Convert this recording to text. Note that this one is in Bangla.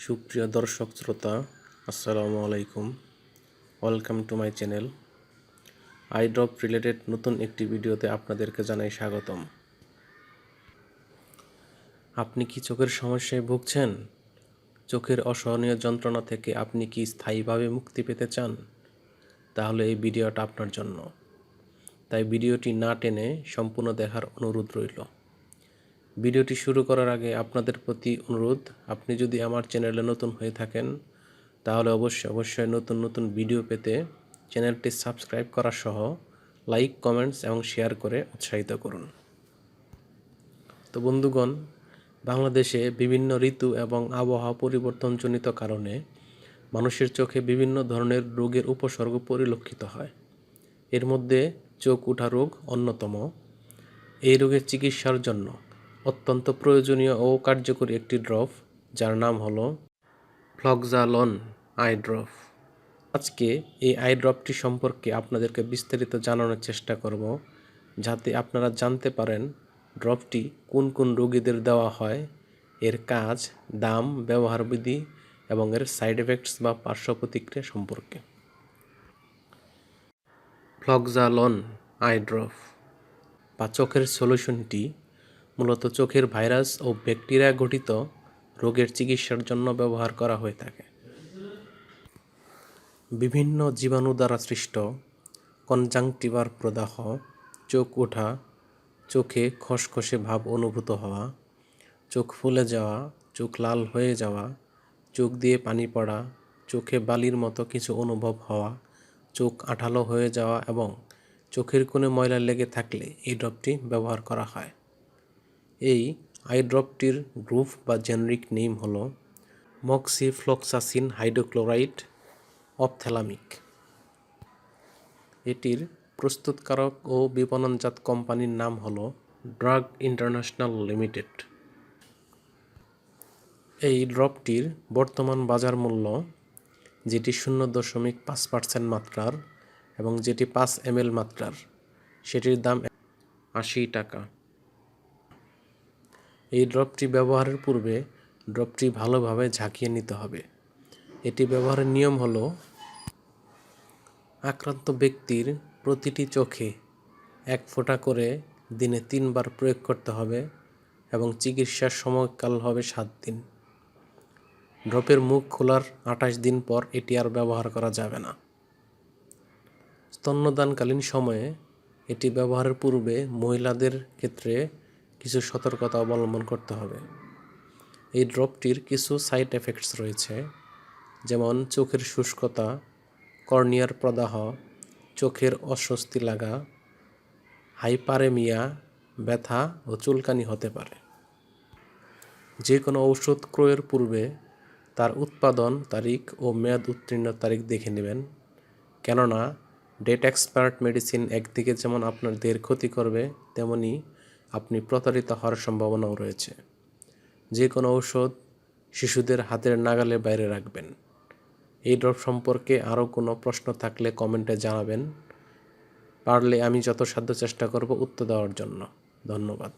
সুপ্রিয় দর্শক শ্রোতা, আসসালামু আলাইকুম। Welcome to my channel. I drop related নতুন একটি ভিডিওতে আপনাদেরকে জানাই স্বাগতম। আপনি কি চোখের সমস্যায় ভুগছেন? চোখের অসহনীয় যন্ত্রণা থেকে আপনি কি স্থায়ীভাবে মুক্তি পেতে চান? তাহলে এই ভিডিওটা আপনার জন্য। তাই ভিডিওটি না টেনে সম্পূর্ণ দেখার অনুরোধ রইল। ভিডিওটি শুরু করার আগে আপনাদের প্রতি অনুরোধ, আপনি যদি আমার চ্যানেলে নতুন হয়ে থাকেন তাহলে অবশ্যই নতুন ভিডিও পেতে চ্যানেলটি সাবস্ক্রাইব করা সহ লাইক, কমেন্টস এবং শেয়ার করে উৎসাহিত করুন। তো বন্ধুগণ, বাংলাদেশে বিভিন্ন ঋতু এবং আবহাওয়া পরিবর্তনজনিত কারণে মানুষের চোখে বিভিন্ন ধরনের রোগের উপসর্গ পরিলক্ষিত হয়। এর মধ্যে চোখ ওঠা রোগ অন্যতম। এই রোগের চিকিৎসার জন্য অত্যন্ত প্রয়োজনীয় ও কার্যকরী একটি ড্রপ, যার নাম হলো ফ্লক্সালন আই ড্রপ। আজকে এই আই ড্রপটি সম্পর্কে আপনাদেরকে বিস্তারিত জানানোর চেষ্টা করব, যাতে আপনারা জানতে পারেন ড্রপটি কোন কোন রোগীদের দেওয়া হয়, এর কাজ, দাম, ব্যবহারবিধি এবং এর সাইড এফেক্টস বা পার্শ্ব প্রতিক্রিয়া সম্পর্কে। ফ্লক্সালন আই ড্রপ বা চোখের সলিউশনটি মূলত চোখের ভাইরাস ও ব্যাকটেরিয়া ঘটিত রোগের চিকিৎসার জন্য ব্যবহার করা হয়ে থাকে। বিভিন্ন জীবাণু দ্বারা সৃষ্ট কনজাংটিভার প্রদাহ, চোখ ওঠা, চোখে খসখসে ভাব অনুভূত হওয়া, চোখ ফুলে যাওয়া, চোখ লাল হয়ে যাওয়া, চোখ দিয়ে পানি পড়া, চোখে বালির মতো কিছু অনুভব হওয়া, চোখ আঠালো হয়ে যাওয়া এবং চোখের কোণে ময়লা লেগে থাকলে এই ড্রপটি ব্যবহার করা হয়। এই আই ড্রপটির গ্রুপ বা জেনেরিক নেম হল মক্সিফ্লোক্সাসিন হাইড্রোক্লোরাইড অপথ্যালামিক। এটির প্রস্তুতকারক ও বিপণনজাত কোম্পানির নাম হল ড্রাগ ইন্টারন্যাশনাল লিমিটেড। এই ড্রপটির বর্তমান বাজার মূল্য, যেটি 0.5% মাত্রার এবং যেটি 5 ml মাত্রার, সেটির দাম 80 টাকা। এই ড্রপটি ব্যবহারের পূর্বে ড্রপটি ভালোভাবে ঝাঁকিয়ে নিতে হবে। এটি ব্যবহারের নিয়ম হলো, আক্রান্ত ব্যক্তির প্রতিটি চোখে 1 ফোঁটা করে দিনে 3 বার প্রয়োগ করতে হবে এবং চিকিৎসার সময়কাল হবে 7 দিন। ড্রপের মুখ খোলার 28 দিন পর এটি আর ব্যবহার করা যাবে না। স্তন্যদানকালীন সময়ে এটি ব্যবহারের পূর্বে মহিলাদের ক্ষেত্রে কিছু সতর্কতা অবলম্বন করতে হবে। এই ড্রপটির কিছু সাইড এফেক্টস রয়েছে, যেমন চোখের শুষ্কতা, কর্নিয়ার প্রদাহ, চোখের অস্বস্তি লাগা, হাইপারেমিয়া, ব্যথা ও চুলকানি হতে পারে। যে কোনো ঔষধ ক্রয়ের পূর্বে তার উৎপাদন তারিখ ও মেয়াদ উত্তীর্ণ তারিখ দেখে নেবেন, কেননা ডেট এক্সপায়ার্ড মেডিসিন একদিকে যেমন আপনার দেহের ক্ষতি করবে, তেমনি আপনি প্রতারিত হওয়ার সম্ভাবনাও রয়েছে। যে কোনো ঔষধ শিশুদের হাতের নাগালের বাইরে রাখবেন। এই ড্রপ সম্পর্কে আরও কোনো প্রশ্ন থাকলে কমেন্টে জানাবেন, পারলে আমি যথাসাধ্য চেষ্টা করব উত্তর দেওয়ার জন্য। ধন্যবাদ।